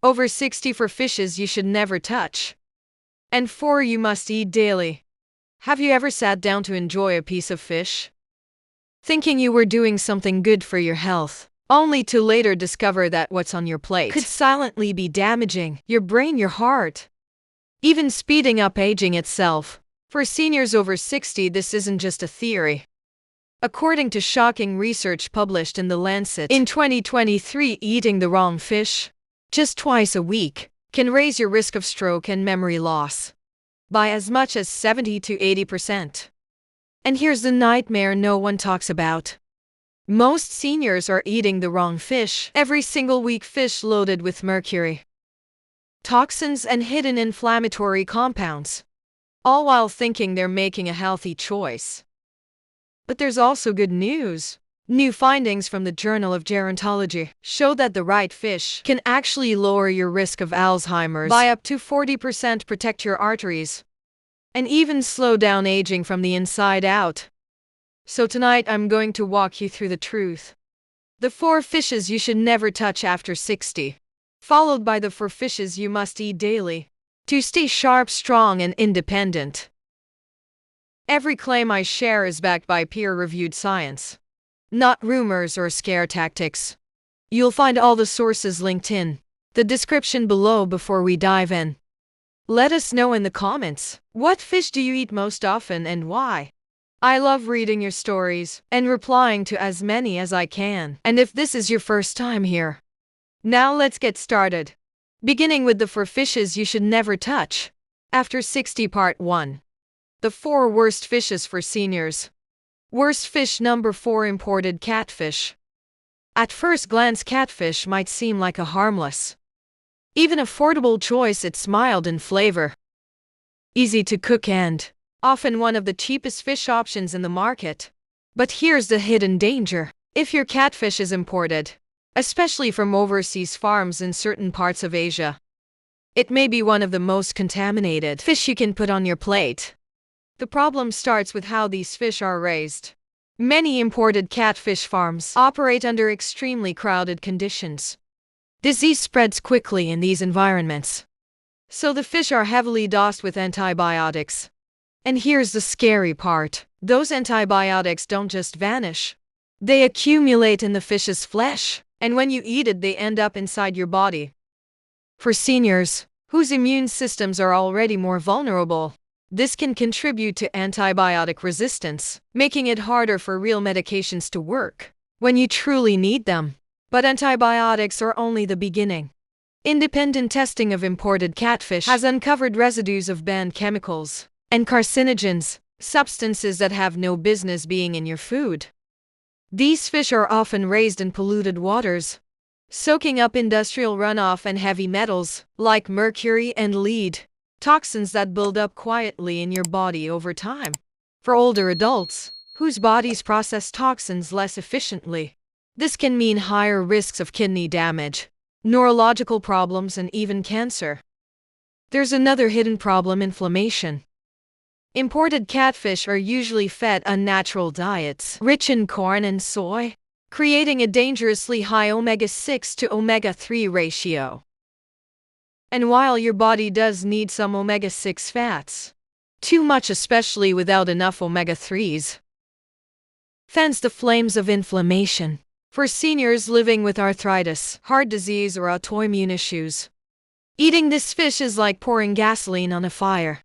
Over 60 for fishes you should never touch. And 4 you must eat daily. Have you ever sat down to enjoy a piece of fish, thinking you were doing something good for your health, only to later discover that what's on your plate could silently be damaging your brain, your heart, even speeding up aging itself? For seniors over 60, this isn't just a theory. According to shocking research published in The Lancet in 2023, eating the wrong fish just twice a week can raise your risk of stroke and memory loss by as much as 70 to 80%. And here's the nightmare no one talks about. Most seniors are eating the wrong fish every single week, fish loaded with mercury, toxins, and hidden inflammatory compounds, all while thinking they're making a healthy choice. But there's also good news. New findings from the Journal of Gerontology show that the right fish can actually lower your risk of Alzheimer's by up to 40%, protect your arteries, and even slow down aging from the inside out. So tonight I'm going to walk you through the truth. The 4 fishes you should never touch after 60, followed by the 4 fishes you must eat daily to stay sharp, strong, and independent. Every claim I share is backed by peer-reviewed science, not rumors or scare tactics. You'll find all the sources linked in the description below. Before we dive in, let us know in the comments, what fish do you eat most often and why? I love reading your stories and replying to as many as I can. And if this is your first time here, now let's get started. Beginning with the 4 fishes you should never touch after 60, Part 1. The 4 worst fishes for seniors. Worst fish number 4, imported catfish. At first glance, catfish might seem like a harmless, even affordable choice. It's mild in flavor, easy to cook, and often one of the cheapest fish options in the market. But here's the hidden danger. If your catfish is imported, especially from overseas farms in certain parts of Asia, it may be one of the most contaminated fish you can put on your plate. The problem starts with how these fish are raised. Many imported catfish farms operate under extremely crowded conditions. Disease spreads quickly in these environments, so the fish are heavily dosed with antibiotics. And here's the scary part. Those antibiotics don't just vanish. They accumulate in the fish's flesh, and when you eat it, they end up inside your body. For seniors, whose immune systems are already more vulnerable, this can contribute to antibiotic resistance, making it harder for real medications to work when you truly need them. But antibiotics are only the beginning. Independent testing of imported catfish has uncovered residues of banned chemicals and carcinogens, substances that have no business being in your food. These fish are often raised in polluted waters, soaking up industrial runoff and heavy metals like mercury and lead, toxins that build up quietly in your body over time. For older adults, whose bodies process toxins less efficiently, this can mean higher risks of kidney damage, neurological problems, and even cancer. There's another hidden problem: inflammation. Imported catfish are usually fed unnatural diets rich in corn and soy, creating a dangerously high omega-6 to omega-3 ratio. And while your body does need some omega-6 fats, too much, especially without enough omega-3s, fans the flames of inflammation. For seniors living with arthritis, heart disease, or autoimmune issues, eating this fish is like pouring gasoline on a fire.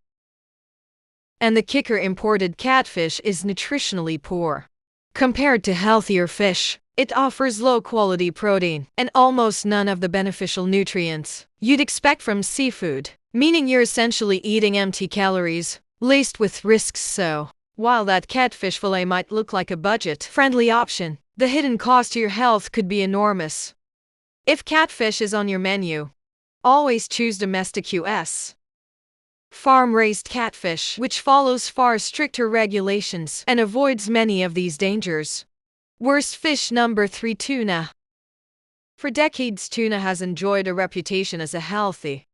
And the kicker: imported catfish is nutritionally poor. Compared to healthier fish, it offers low-quality protein and almost none of the beneficial nutrients you'd expect from seafood, meaning you're essentially eating empty calories, laced with risks. So, while that catfish fillet might look like a budget-friendly option, the hidden cost to your health could be enormous. If catfish is on your menu, always choose domestic U.S. farm-raised catfish, which follows far stricter regulations and avoids many of these dangers. Worst fish number 3, tuna. For decades, tuna has enjoyed a reputation as a healthy,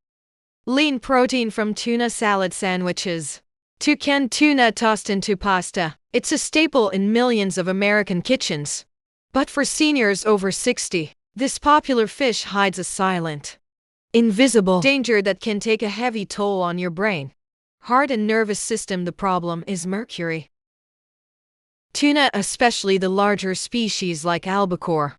lean protein. From tuna salad sandwiches to canned tuna tossed into pasta, it's a staple in millions of American kitchens. But for seniors over 60, this popular fish hides a silent, invisible danger that can take a heavy toll on your brain, heart, and nervous system. The problem is mercury. Tuna, especially the larger species like albacore,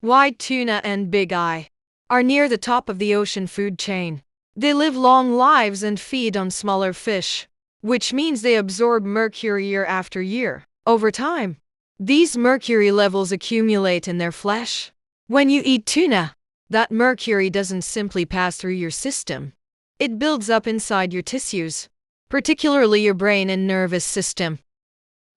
white tuna, and big eye, are near the top of the ocean food chain. They live long lives and feed on smaller fish, which means they absorb mercury year after year. Over time, these mercury levels accumulate in their flesh. When you eat tuna, that mercury doesn't simply pass through your system. It builds up inside your tissues, particularly your brain and nervous system.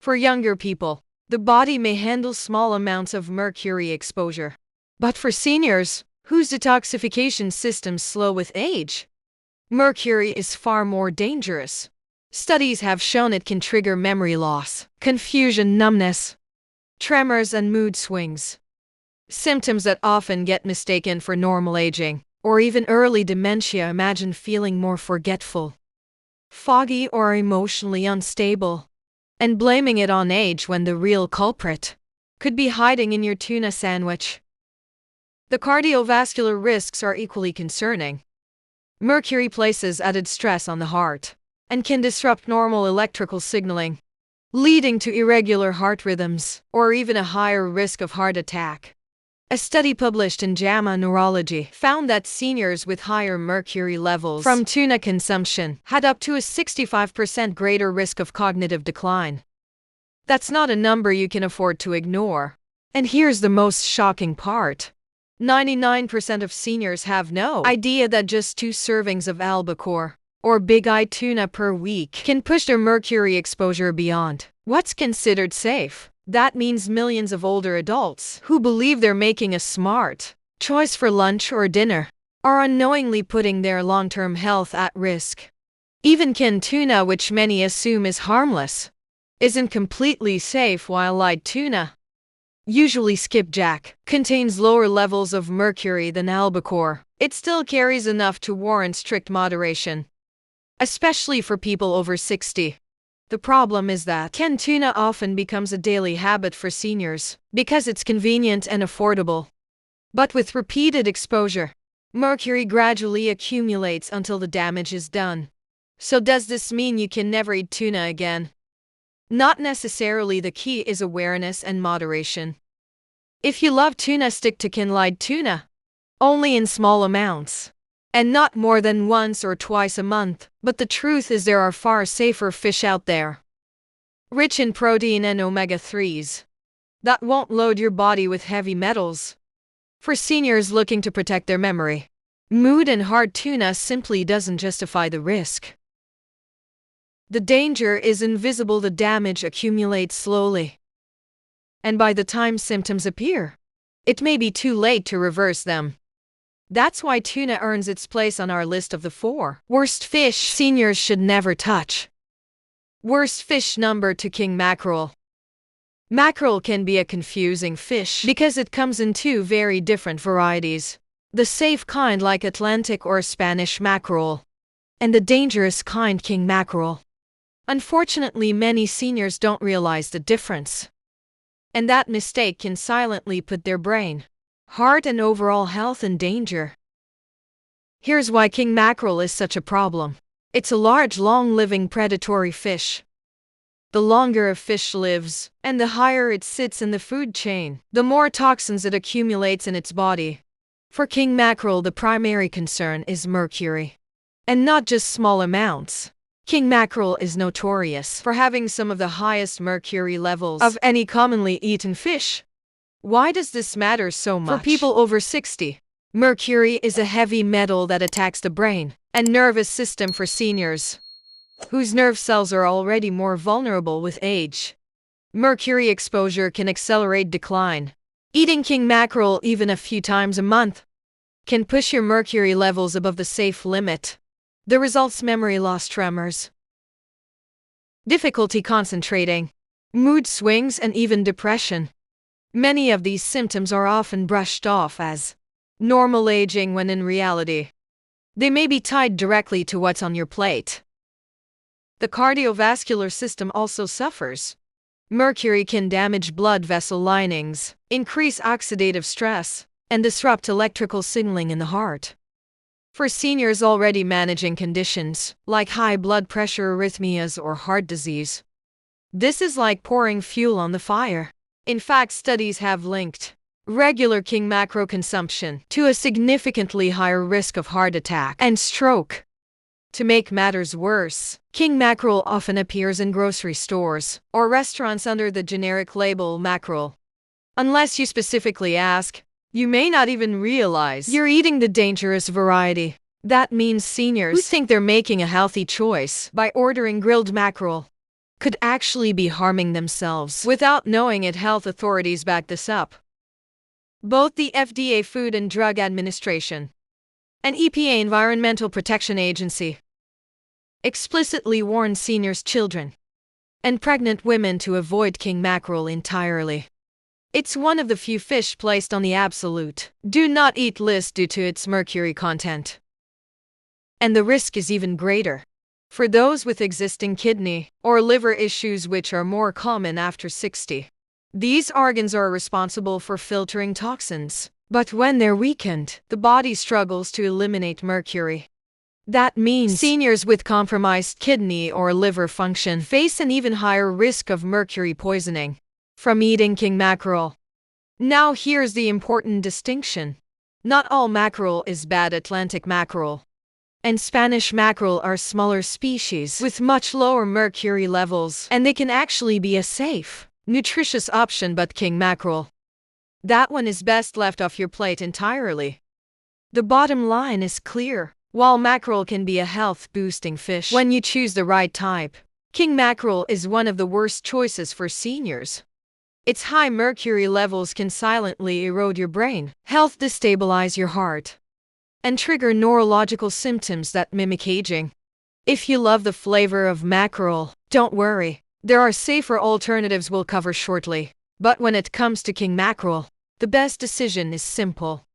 For younger people, the body may handle small amounts of mercury exposure. But for seniors, whose detoxification systems slow with age, mercury is far more dangerous. Studies have shown it can trigger memory loss, confusion, numbness, tremors, and mood swings. Symptoms that often get mistaken for normal aging, or even early dementia. Imagine feeling more forgetful, foggy, or emotionally unstable, and blaming it on age when the real culprit could be hiding in your tuna sandwich. The cardiovascular risks are equally concerning. Mercury places added stress on the heart and can disrupt normal electrical signaling, leading to irregular heart rhythms or even a higher risk of heart attack. A study published in JAMA Neurology found that seniors with higher mercury levels from tuna consumption had up to a 65% greater risk of cognitive decline. That's not a number you can afford to ignore. And here's the most shocking part. 99% of seniors have no idea that just 2 servings of albacore or big-eye tuna per week can push their mercury exposure beyond what's considered safe. That means millions of older adults who believe they're making a smart choice for lunch or dinner are unknowingly putting their long-term health at risk. Even canned tuna, which many assume is harmless, isn't completely safe, while light tuna, usually skipjack, contains lower levels of mercury than albacore. It still carries enough to warrant strict moderation, especially for people over 60. The problem is that canned tuna often becomes a daily habit for seniors because it's convenient and affordable. But with repeated exposure, mercury gradually accumulates until the damage is done. So does this mean you can never eat tuna again? Not necessarily. The key is awareness and moderation. If you love tuna, stick to canned tuna, only in small amounts, and not more than once or twice a month. But the truth is there are far safer fish out there, rich in protein and omega-3s, that won't load your body with heavy metals. For seniors looking to protect their memory, mood, and heart, tuna simply doesn't justify the risk. The danger is invisible. The damage accumulates slowly, and by the time symptoms appear, it may be too late to reverse them. That's why tuna earns its place on our list of the 4 worst fish seniors should never touch. Worst fish number 2: king mackerel. Mackerel can be a confusing fish because it comes in 2 very different varieties. The safe kind, like Atlantic or Spanish mackerel, and the dangerous kind, king mackerel. Unfortunately, many seniors don't realize the difference, and that mistake can silently put their brain, heart, and overall health in danger. Here's why king mackerel is such a problem. It's a large, long-living predatory fish. The longer a fish lives, and the higher it sits in the food chain, the more toxins it accumulates in its body. For king mackerel, the primary concern is mercury, and not just small amounts. King mackerel is notorious for having some of the highest mercury levels of any commonly eaten fish. Why does this matter so much? For people over 60, mercury is a heavy metal that attacks the brain and nervous system. For seniors, whose nerve cells are already more vulnerable with age, mercury exposure can accelerate decline. Eating king mackerel even a few times a month can push your mercury levels above the safe limit. The results: memory loss, tremors, difficulty concentrating, mood swings, and even depression. Many of these symptoms are often brushed off as normal aging when in reality, they may be tied directly to what's on your plate. The cardiovascular system also suffers. Mercury can damage blood vessel linings, increase oxidative stress, and disrupt electrical signaling in the heart. For seniors already managing conditions like high blood pressure, arrhythmias, or heart disease, this is like pouring fuel on the fire. In fact, studies have linked regular king mackerel consumption to a significantly higher risk of heart attack and stroke. To make matters worse, king mackerel often appears in grocery stores or restaurants under the generic label mackerel. Unless you specifically ask, you may not even realize you're eating the dangerous variety. That means seniors who think they're making a healthy choice by ordering grilled mackerel could actually be harming themselves without knowing it. Health authorities back this up. Both the FDA, Food and Drug Administration, and EPA, Environmental Protection Agency, explicitly warn seniors, children, and pregnant women to avoid king mackerel entirely. It's one of the few fish placed on the absolute do not eat list due to its mercury content. And the risk is even greater for those with existing kidney or liver issues, which are more common after 60. These organs are responsible for filtering toxins, but when they're weakened, the body struggles to eliminate mercury. That means seniors with compromised kidney or liver function face an even higher risk of mercury poisoning from eating king mackerel. Now here's the important distinction. Not all mackerel is bad. Atlantic mackerel and Spanish mackerel are smaller species with much lower mercury levels, and they can actually be a safe, nutritious option. But king mackerel, that one is best left off your plate entirely. The bottom line is clear. While mackerel can be a health-boosting fish when you choose the right type, king mackerel is one of the worst choices for seniors. Its high mercury levels can silently erode your brain, health, destabilize your heart, and trigger neurological symptoms that mimic aging. If you love the flavor of mackerel, don't worry. There are safer alternatives we'll cover shortly. But when it comes to king mackerel, the best decision is simple.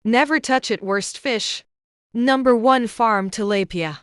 Never touch it. Worst fish. Number 1. Farm tilapia.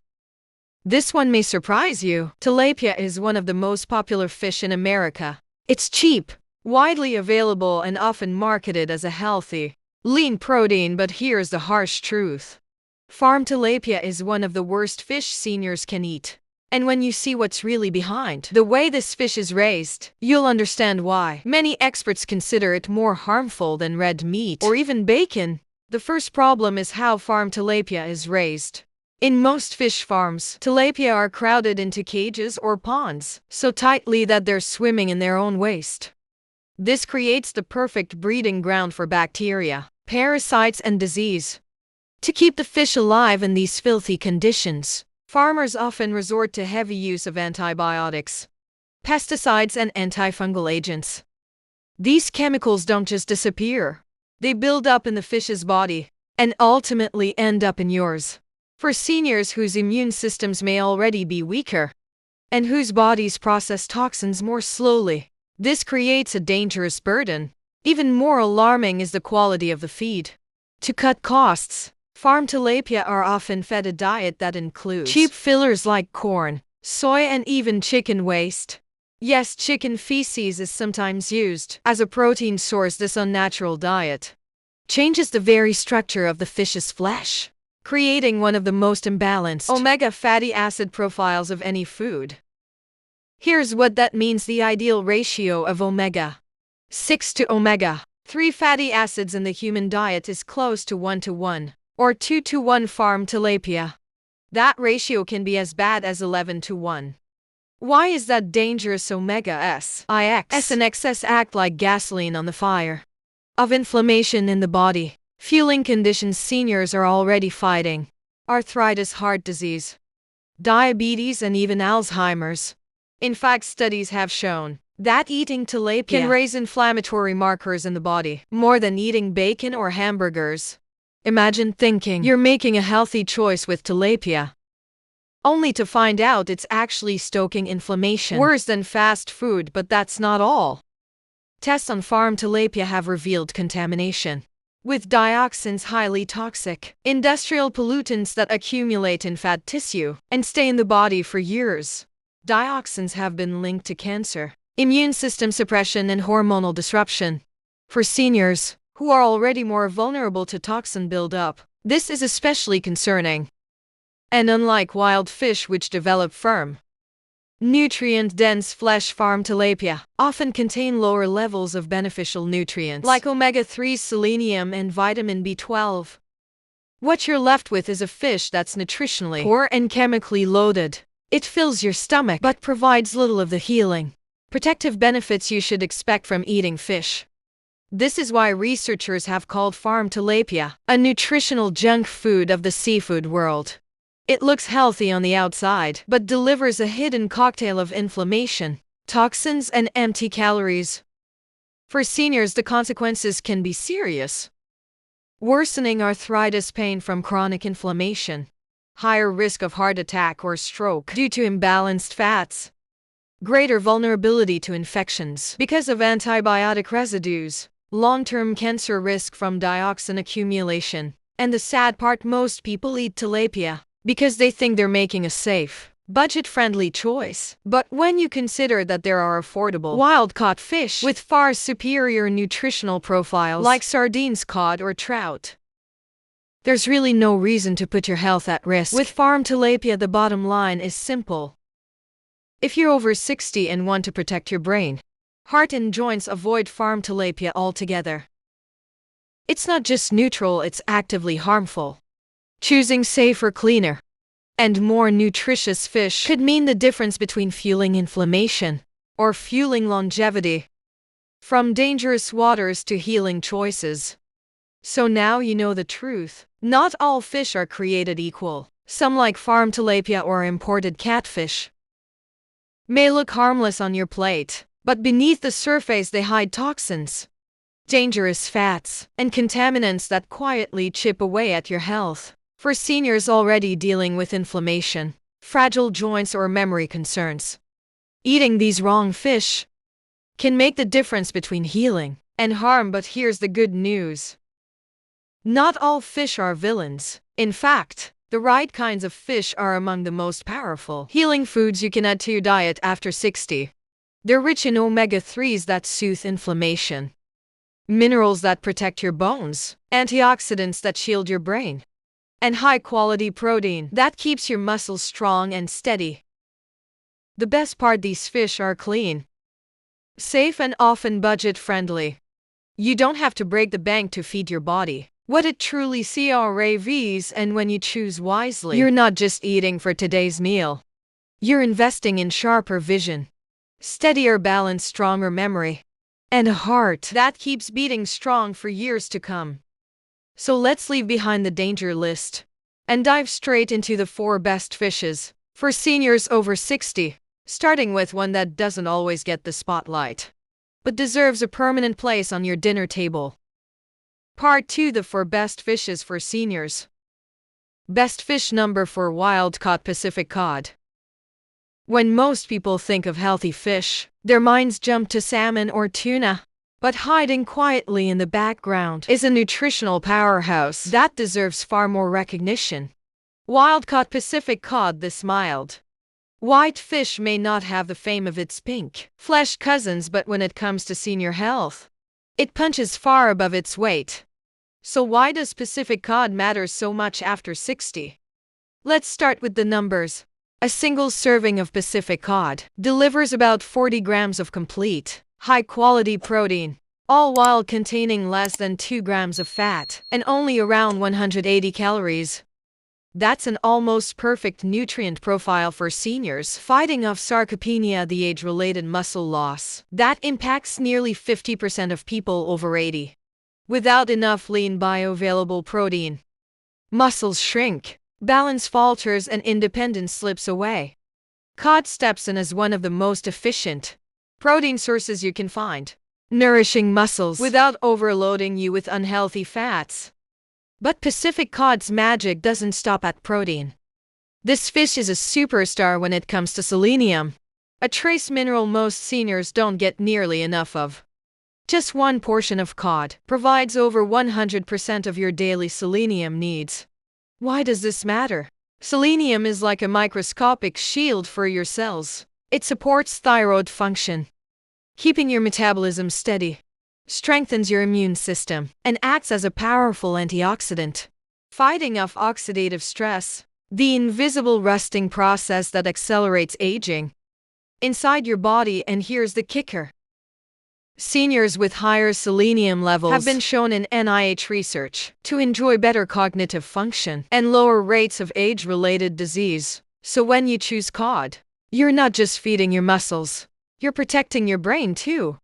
This one may surprise you. Tilapia is one of the most popular fish in America. It's cheap, widely available, and often marketed as a healthy, lean protein. But here's the harsh truth. Farm tilapia is one of the worst fish seniors can eat. And when you see what's really behind the way this fish is raised, you'll understand why many experts consider it more harmful than red meat or even bacon. The first problem is how farm tilapia is raised. In most fish farms, tilapia are crowded into cages or ponds so tightly that they're swimming in their own waste. This creates the perfect breeding ground for bacteria, parasites, and disease. To keep the fish alive in these filthy conditions, farmers often resort to heavy use of antibiotics, pesticides, and antifungal agents. These chemicals don't just disappear. They build up in the fish's body and ultimately end up in yours. For seniors whose immune systems may already be weaker and whose bodies process toxins more slowly, this creates a dangerous burden. Even more alarming is the quality of the feed. To cut costs, farm tilapia are often fed a diet that includes cheap fillers like corn, soy, and even chicken waste. Yes, chicken feces is sometimes used as a protein source. This unnatural diet changes the very structure of the fish's flesh, creating one of the most imbalanced omega fatty acid profiles of any food. Here's what that means. The ideal ratio of omega-6 to omega-3 fatty acids in the human diet is close to 1:1 or 2:1. Farm tilapia, that ratio can be as bad as 11:1. Why is that dangerous? Omega-6 in excess act like gasoline on the fire of inflammation in the body, fueling conditions seniors are already fighting: arthritis, heart disease, diabetes, and even Alzheimer's. In fact, studies have shown that eating tilapia can raise inflammatory markers in the body more than eating bacon or hamburgers. Imagine thinking you're making a healthy choice with tilapia, only to find out it's actually stoking inflammation worse than fast food. But that's not all. Tests on farm tilapia have revealed contamination with dioxins, highly toxic industrial pollutants that accumulate in fat tissue and stay in the body for years. Dioxins have been linked to cancer, immune system suppression, and hormonal disruption. For seniors, who are already more vulnerable to toxin buildup, This is especially concerning. And unlike wild fish which develop firm, nutrient-dense flesh, farm tilapia often contain lower levels of beneficial nutrients like omega-3, selenium, and vitamin B12. What you're left with is a fish that's nutritionally poor and chemically loaded. It fills your stomach but provides little of the healing, protective benefits you should expect from eating fish. This is why researchers have called farm tilapia a nutritional junk food of the seafood world. It looks healthy on the outside, but delivers a hidden cocktail of inflammation, toxins, and empty calories. For seniors, the consequences can be serious. Worsening arthritis, pain from chronic inflammation, higher risk of heart attack or stroke due to imbalanced fats, greater vulnerability to infections because of antibiotic residues, long-term cancer risk from dioxin accumulation, and the sad part, most people eat tilapia because they think they're making a safe, budget-friendly choice. But when you consider that there are affordable, wild-caught fish with far superior nutritional profiles like sardines, cod, or trout, there's really no reason to put your health at risk. With farm tilapia, the bottom line is simple. If you're over 60 and want to protect your brain, heart, and joints, avoid farm tilapia altogether. It's not just neutral, it's actively harmful. Choosing safer, cleaner, and more nutritious fish could mean the difference between fueling inflammation or fueling longevity. From dangerous waters to healing choices. So now you know the truth. Not all fish are created equal. Some, like farm tilapia or imported catfish, may look harmless on your plate, but beneath the surface they hide toxins, dangerous fats, and contaminants that quietly chip away at your health. For seniors already dealing with inflammation, fragile joints, or memory concerns, eating these wrong fish can make the difference between healing and harm. But here's the good news. Not all fish are villains. In fact, the right kinds of fish are among the most powerful healing foods you can add to your diet after 60. They're rich in omega-3s that soothe inflammation, minerals that protect your bones, antioxidants that shield your brain, and high-quality protein that keeps your muscles strong and steady. The best part, these fish are clean, safe, and often budget-friendly. You don't have to break the bank to feed your body what it truly craves, and when you choose wisely, you're not just eating for today's meal. You're investing in sharper vision, steadier balance, stronger memory, and a heart that keeps beating strong for years to come. So let's leave behind the danger list and dive straight into the 4 best fishes for seniors over 60, starting with one that doesn't always get the spotlight, but deserves a permanent place on your dinner table. Part 2: The 4 best fishes for seniors. Best fish number 4: wild-caught Pacific cod. When most people think of healthy fish, their minds jump to salmon or tuna. But hiding quietly in the background is a nutritional powerhouse that deserves far more recognition. Wild-caught Pacific cod. This mild, white fish may not have the fame of its pink flesh cousins, but when it comes to senior health, it punches far above its weight. So why does Pacific cod matter so much after 60? Let's start with the numbers. A single serving of Pacific cod delivers about 40 grams of complete, high-quality protein, all while containing less than 2 grams of fat and only around 180 calories. That's an almost perfect nutrient profile for seniors fighting off sarcopenia, the age-related muscle loss that impacts nearly 50% of people over 80. Without enough lean bioavailable protein, muscles shrink, balance falters, and independence slips away. Cod steps in as one of the most efficient protein sources you can find, nourishing muscles without overloading you with unhealthy fats. But Pacific cod's magic doesn't stop at protein. This fish is a superstar when it comes to selenium, a trace mineral most seniors don't get nearly enough of. Just one portion of cod provides over 100% of your daily selenium needs. Why does this matter? Selenium is like a microscopic shield for your cells. It supports thyroid function, keeping your metabolism steady, strengthens your immune system, and acts as a powerful antioxidant, fighting off oxidative stress, the invisible rusting process that accelerates aging inside your body. And here's the kicker. Seniors with higher selenium levels have been shown in NIH research to enjoy better cognitive function and lower rates of age-related disease. So when you choose cod, you're not just feeding your muscles, you're protecting your brain too.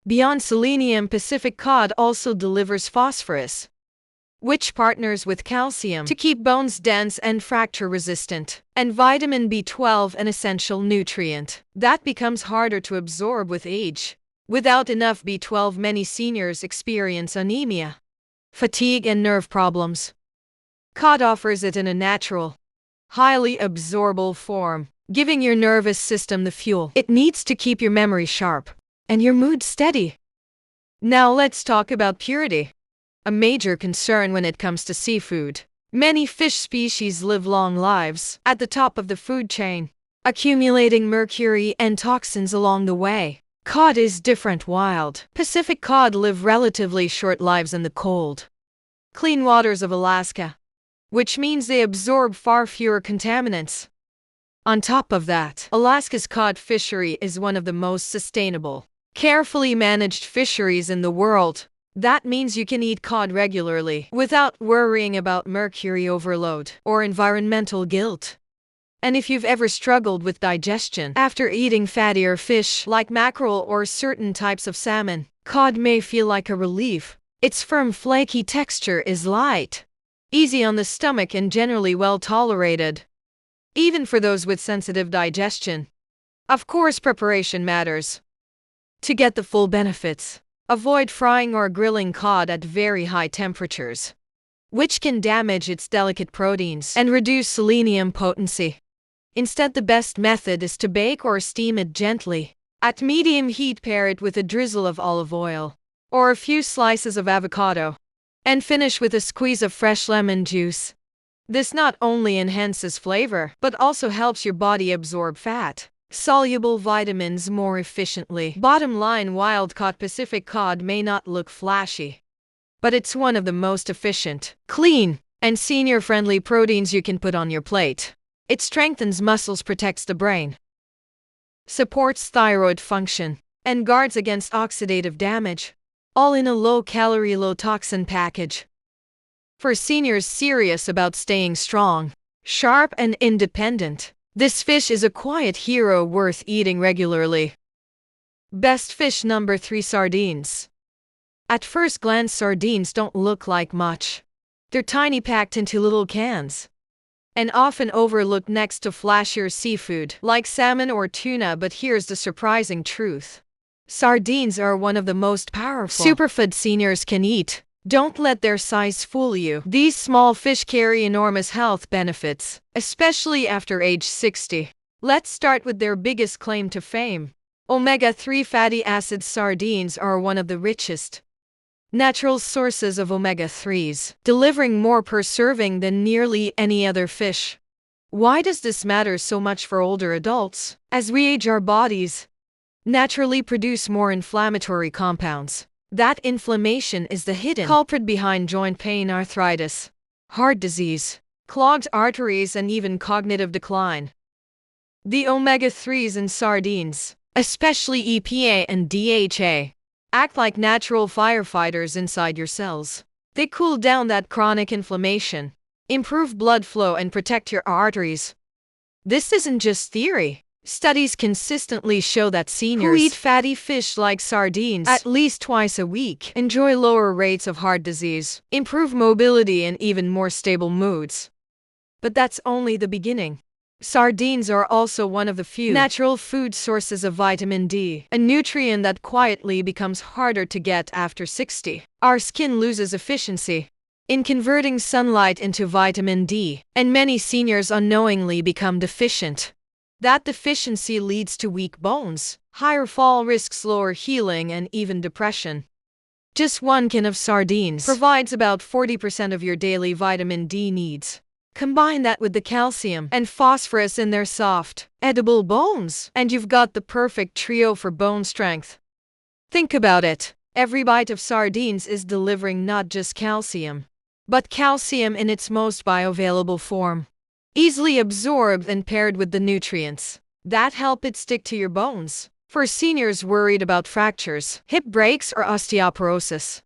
Beyond selenium, Pacific cod also delivers phosphorus, which partners with calcium to keep bones dense and fracture resistant, and vitamin B12, an essential nutrient that becomes harder to absorb with age. Without enough B12, many seniors experience anemia, fatigue, and nerve problems. Cod offers it in a natural, highly absorbable form, giving your nervous system the fuel it needs to keep your memory sharp and your mood steady. Now let's talk about purity, a major concern when it comes to seafood. Many fish species live long lives at the top of the food chain, accumulating mercury and toxins along the way. Cod is different. Wild Pacific cod live relatively short lives in the cold, clean waters of Alaska, which means they absorb far fewer contaminants. On top of that, Alaska's cod fishery is one of the most sustainable, carefully managed fisheries in the world. That means you can eat cod regularly without worrying about mercury overload or environmental guilt. And if you've ever struggled with digestion after eating fattier fish like mackerel or certain types of salmon, cod may feel like a relief. Its firm, flaky texture is light, easy on the stomach, and generally well tolerated, even for those with sensitive digestion. Of course, preparation matters. To get the full benefits, avoid frying or grilling cod at very high temperatures, which can damage its delicate proteins and reduce selenium potency. Instead, the best method is to bake or steam it gently at medium heat. Pair it with a drizzle of olive oil or a few slices of avocado, and finish with a squeeze of fresh lemon juice. This not only enhances flavor, but also helps your body absorb fat-soluble vitamins more efficiently. Bottom line, wild-caught Pacific cod may not look flashy, but it's one of the most efficient, clean, and senior-friendly proteins you can put on your plate. It strengthens muscles, protects the brain, supports thyroid function, and guards against oxidative damage, all in a low-calorie, low-toxin package. For seniors serious about staying strong, sharp, and independent, this fish is a quiet hero worth eating regularly. Best fish number 3. Sardines. At first glance, sardines don't look like much. They're tiny, packed into little cans, and often overlooked next to flashier seafood like salmon or tuna. But here's the surprising truth. Sardines are one of the most powerful superfood seniors can eat. Don't let their size fool you. These small fish carry enormous health benefits, especially after age 60. Let's start with their biggest claim to fame. Omega-3 fatty acids. Sardines are one of the richest natural sources of omega-3s, delivering more per serving than nearly any other fish. Why does this matter so much for older adults? As we age, our bodies naturally produce more inflammatory compounds. That inflammation is the hidden culprit behind joint pain, arthritis, heart disease, clogged arteries, and even cognitive decline. The omega-3s in sardines, especially EPA and DHA, act like natural firefighters inside your cells. They cool down that chronic inflammation, improve blood flow, and protect your arteries. This isn't just theory. Studies consistently show that seniors who eat fatty fish like sardines at least twice a week enjoy lower rates of heart disease, improve mobility, and even more stable moods. But that's only the beginning. Sardines are also one of the few natural food sources of vitamin D, a nutrient that quietly becomes harder to get after 60. Our skin loses efficiency in converting sunlight into vitamin D, and many seniors unknowingly become deficient. That deficiency leads to weak bones, higher fall risks, lower healing, and even depression. Just one can of sardines provides about 40% of your daily vitamin D needs. Combine that with the calcium and phosphorus in their soft, edible bones, and you've got the perfect trio for bone strength. Think about it. Every bite of sardines is delivering not just calcium, but calcium in its most bioavailable form. Easily absorbed and paired with the nutrients that help it stick to your bones. For seniors worried about fractures, hip breaks, or osteoporosis,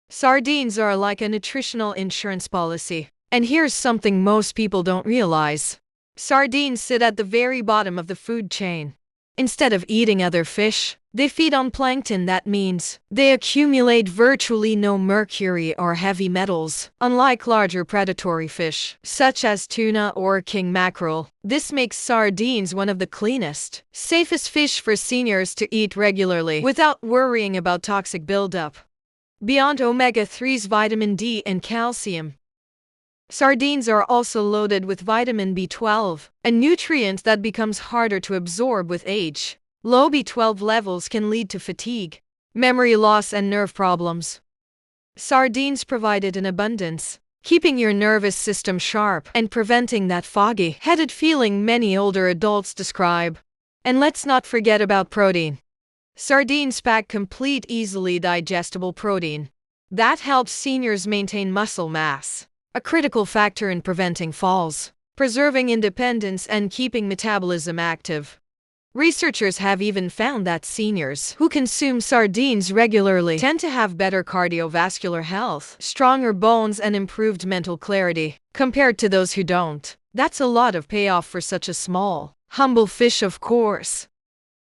sardines are like a nutritional insurance policy. And here's something most people don't realize. Sardines sit at the very bottom of the food chain. Instead of eating other fish, they feed on plankton. That means they accumulate virtually no mercury or heavy metals, unlike larger predatory fish, such as tuna or king mackerel. This makes sardines one of the cleanest, safest fish for seniors to eat regularly without worrying about toxic buildup. Beyond omega-3s, vitamin D, and calcium, sardines are also loaded with vitamin B12, a nutrient that becomes harder to absorb with age. Low B12 levels can lead to fatigue, memory loss, and nerve problems. Sardines provide it in abundance, keeping your nervous system sharp and preventing that foggy-headed feeling many older adults describe. And let's not forget about protein. Sardines pack complete, easily digestible protein that helps seniors maintain muscle mass, a critical factor in preventing falls, preserving independence, and keeping metabolism active. Researchers have even found that seniors who consume sardines regularly tend to have better cardiovascular health, stronger bones, and improved mental clarity compared to those who don't. That's a lot of payoff for such a small, humble fish, of course.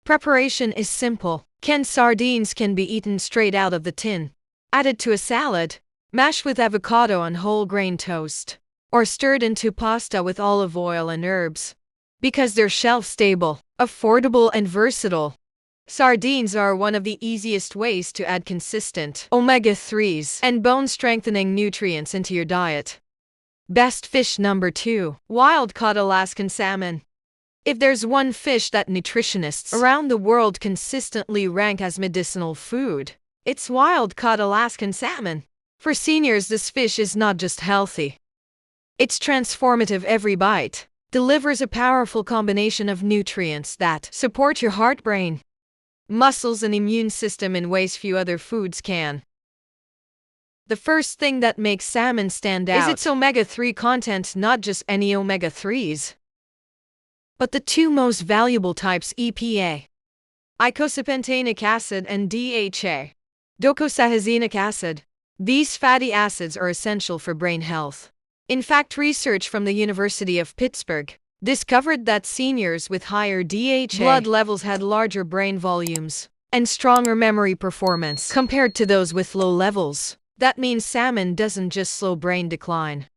Preparation is simple. Canned sardines can be eaten straight out of the tin, added to a salad, mashed with avocado on whole grain toast, or stirred into pasta with olive oil and herbs. Because they're shelf-stable, affordable, and versatile, sardines are one of the easiest ways to add consistent omega-3s and bone-strengthening nutrients into your diet. Best fish number 2. Wild-caught Alaskan salmon. If there's one fish that nutritionists around the world consistently rank as medicinal food, it's wild-caught Alaskan salmon. For seniors, this fish is not just healthy. It's transformative. Every bite delivers a powerful combination of nutrients that support your heart, brain, muscles, and immune system in ways few other foods can. The first thing that makes salmon stand out is its omega-3 content, not just any omega-3s, but the two most valuable types: EPA, eicosapentaenic acid, and DHA, docosahexaenic acid. These fatty acids are essential for brain health. In fact, research from the University of Pittsburgh discovered that seniors with higher DHA blood levels had larger brain volumes and stronger memory performance compared to those with low levels. That means salmon doesn't just slow brain decline.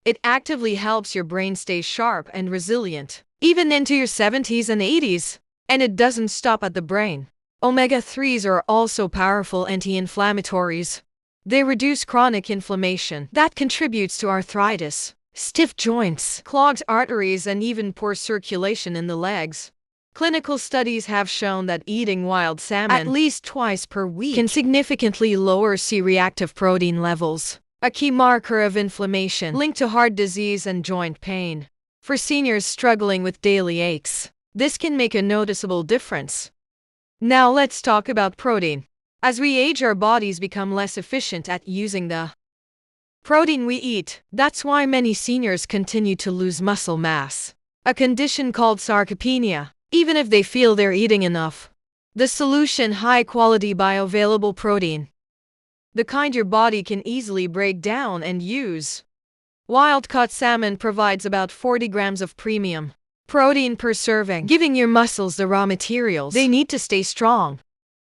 It actively helps your brain stay sharp and resilient, even into your 70s and 80s. And it doesn't stop at the brain. Omega-3s are also powerful anti-inflammatories. They reduce chronic inflammation that contributes to arthritis, stiff joints, clogged arteries, and even poor circulation in the legs. Clinical studies have shown that eating wild salmon at least twice per week can significantly lower C-reactive protein levels, a key marker of inflammation linked to heart disease and joint pain. For seniors struggling with daily aches, this can make a noticeable difference. Now let's talk about protein. As we age, our bodies become less efficient at using the protein we eat. That's why many seniors continue to lose muscle mass, a condition called sarcopenia, even if they feel they're eating enough. The solution: high-quality bioavailable protein, the kind your body can easily break down and use. Wild-caught salmon provides about 40 grams of premium protein per serving, giving your muscles the raw materials they need to stay strong,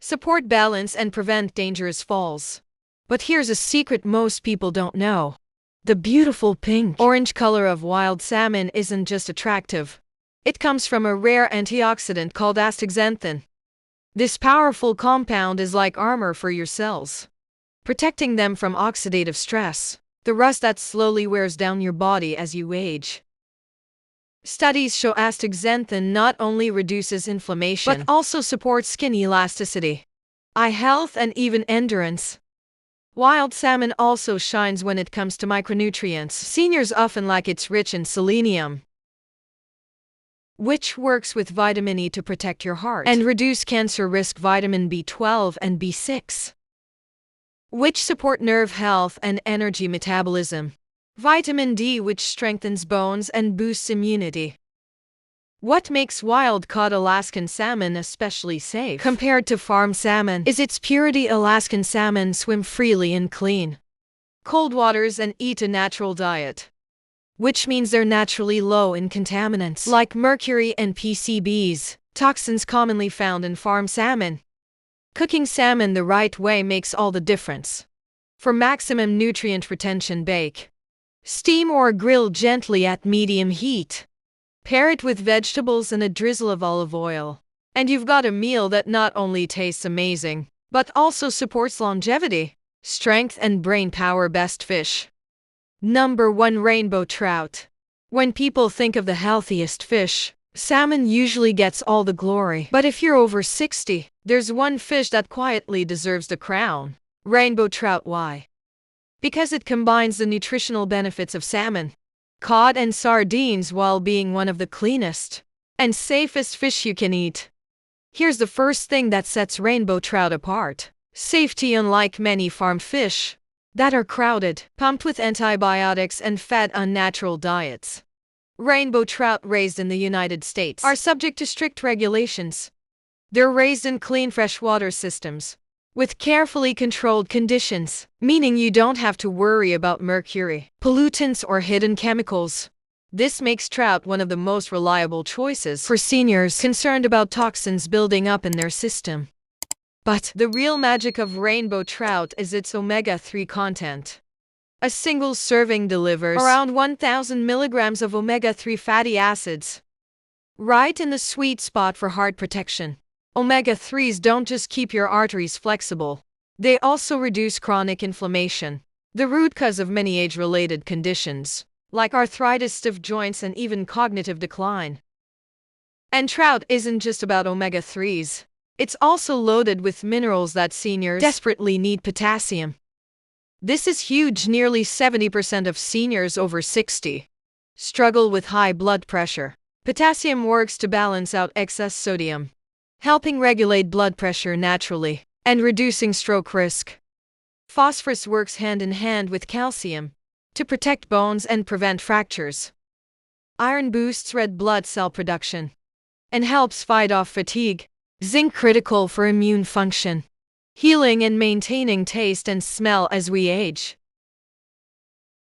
support balance, and prevent dangerous falls. But here's a secret most people don't know. The beautiful pink-orange color of wild salmon isn't just attractive. It comes from a rare antioxidant called astaxanthin. This powerful compound is like armor for your cells, protecting them from oxidative stress, the rust that slowly wears down your body as you age. Studies show astaxanthin not only reduces inflammation but also supports skin elasticity, eye health, and even endurance. Wild salmon also shines when it comes to micronutrients. Seniors often lack. It's rich in selenium, which works with vitamin E to protect your heart and reduce cancer risk, vitamin B12 and B6, which support nerve health and energy metabolism. Vitamin D, which strengthens bones and boosts immunity. What makes wild-caught Alaskan salmon especially safe compared to farm salmon is its purity. Alaskan salmon swim freely in clean, cold waters and eat a natural diet, which means they're naturally low in contaminants like mercury and PCBs, toxins commonly found in farm salmon. Cooking salmon the right way makes all the difference. For maximum nutrient retention, bake, steam or grill gently at medium heat. Pair it with vegetables and a drizzle of olive oil, and you've got a meal that not only tastes amazing, but also supports longevity, strength and brain power. Best fish. Number 1. Rainbow trout. When people think of the healthiest fish, salmon usually gets all the glory. But if you're over 60, there's one fish that quietly deserves the crown. Rainbow trout. Why? Because it combines the nutritional benefits of salmon, cod and sardines while being one of the cleanest and safest fish you can eat. Here's the first thing that sets rainbow trout apart: safety. Unlike many farmed fish that are crowded, pumped with antibiotics and fed unnatural diets, rainbow trout raised in the United States are subject to strict regulations. They're raised in clean freshwater systems with carefully controlled conditions, meaning you don't have to worry about mercury, pollutants, or hidden chemicals. This makes trout one of the most reliable choices for seniors concerned about toxins building up in their system. But the real magic of rainbow trout is its omega-3 content. A single serving delivers around 1,000 milligrams of omega-3 fatty acids, right in the sweet spot for heart protection. Omega-3s don't just keep your arteries flexible, they also reduce chronic inflammation, the root cause of many age-related conditions, like arthritis, stiff joints, and even cognitive decline. And trout isn't just about omega-3s, it's also loaded with minerals that seniors desperately need. Potassium. This is huge. Nearly 70% of seniors over 60 struggle with high blood pressure. Potassium works to balance out excess sodium, helping regulate blood pressure naturally and reducing stroke risk. Phosphorus works hand in hand with calcium to protect bones and prevent fractures. Iron boosts red blood cell production and helps fight off fatigue. Zinc, critical for immune function, healing, and maintaining taste and smell as we age.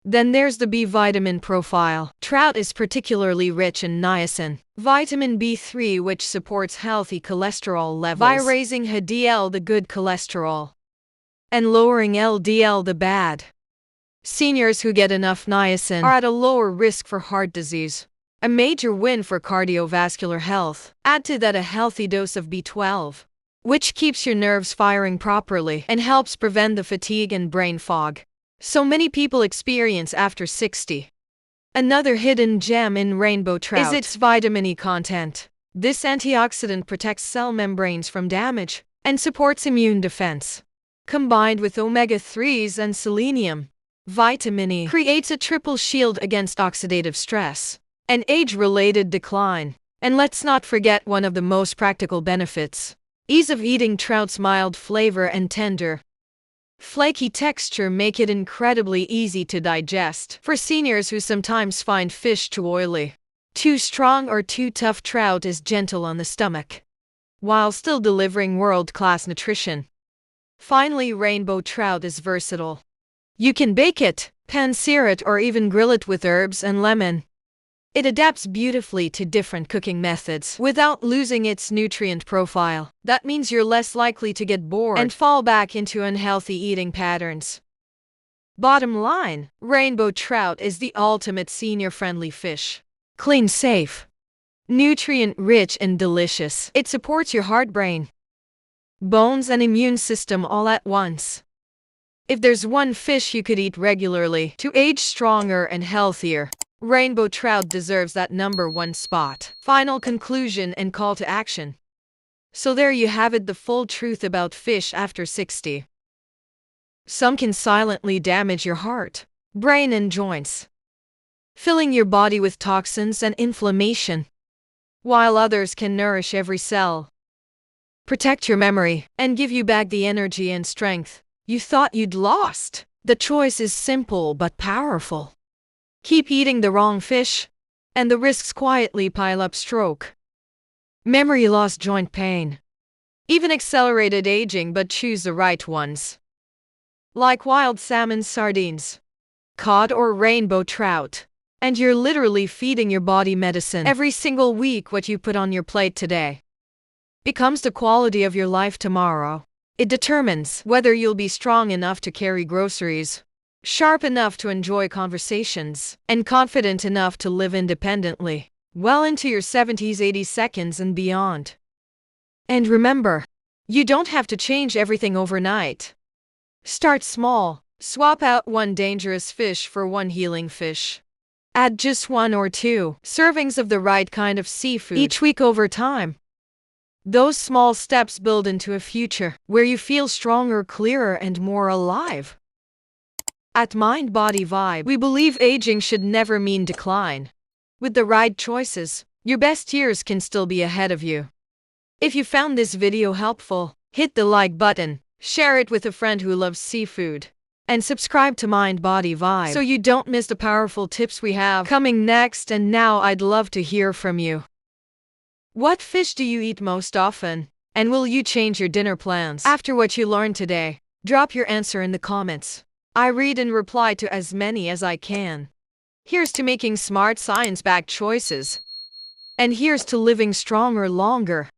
Then there's the B vitamin profile. Trout is particularly rich in niacin, vitamin B3, which supports healthy cholesterol levels by raising HDL, the good cholesterol, and lowering LDL, the bad. Seniors who get enough niacin are at a lower risk for heart disease, a major win for cardiovascular health. Add to that a healthy dose of B12, which keeps your nerves firing properly and helps prevent the fatigue and brain fog so many people experience after 60. Another hidden gem in rainbow trout is its vitamin E content. This antioxidant protects cell membranes from damage and supports immune defense. Combined with omega-3s and selenium, vitamin E creates a triple shield against oxidative stress and age-related decline. And let's not forget one of the most practical benefits: ease of eating. Trout's mild flavor and tender, flaky texture make it incredibly easy to digest. For seniors who sometimes find fish too oily, too strong, or too tough, trout is gentle on the stomach, while still delivering world-class nutrition. Finally, rainbow trout is versatile. You can bake it, pan-sear it, or even grill it with herbs and lemon. It adapts beautifully to different cooking methods without losing its nutrient profile. That means you're less likely to get bored and fall back into unhealthy eating patterns. Bottom line, rainbow trout is the ultimate senior-friendly fish. Clean, safe, nutrient-rich, and delicious. It supports your heart, brain, bones, and immune system all at once. If there's one fish you could eat regularly to age stronger and healthier, rainbow trout deserves that number 1 spot. Final conclusion and call to action. So there you have it, the full truth about fish after 60. Some can silently damage your heart, brain, and joints, filling your body with toxins and inflammation, while others can nourish every cell, protect your memory, and give you back the energy and strength You thought you'd lost. The choice is simple but powerful. Keep eating the wrong fish, and the risks quietly pile up: stroke, memory loss, joint pain, even accelerated aging. But choose the right ones. Like wild salmon, sardines, cod, or rainbow trout. And you're literally feeding your body medicine. Every single week, what you put on your plate today becomes the quality of your life tomorrow. It determines whether you'll be strong enough to carry groceries, sharp enough to enjoy conversations, and confident enough to live independently, well into your 70s, 80 seconds, and beyond. And remember, you don't have to change everything overnight. Start small. Swap out one dangerous fish for one healing fish. Add just 1 or 2 servings of the right kind of seafood each week over time. Those small steps build into a future where you feel stronger, clearer, and more alive. At Mind Body Vibe, we believe aging should never mean decline. With the right choices, your best years can still be ahead of you. If you found this video helpful, hit the like button, share it with a friend who loves seafood, and subscribe to Mind Body Vibe so you don't miss the powerful tips we have coming next. And now I'd love to hear from you. What fish do you eat most often? And will you change your dinner plans after what you learned today? Drop your answer in the comments. I read and reply to as many as I can. Here's to making smart, science-backed choices. And here's to living stronger longer.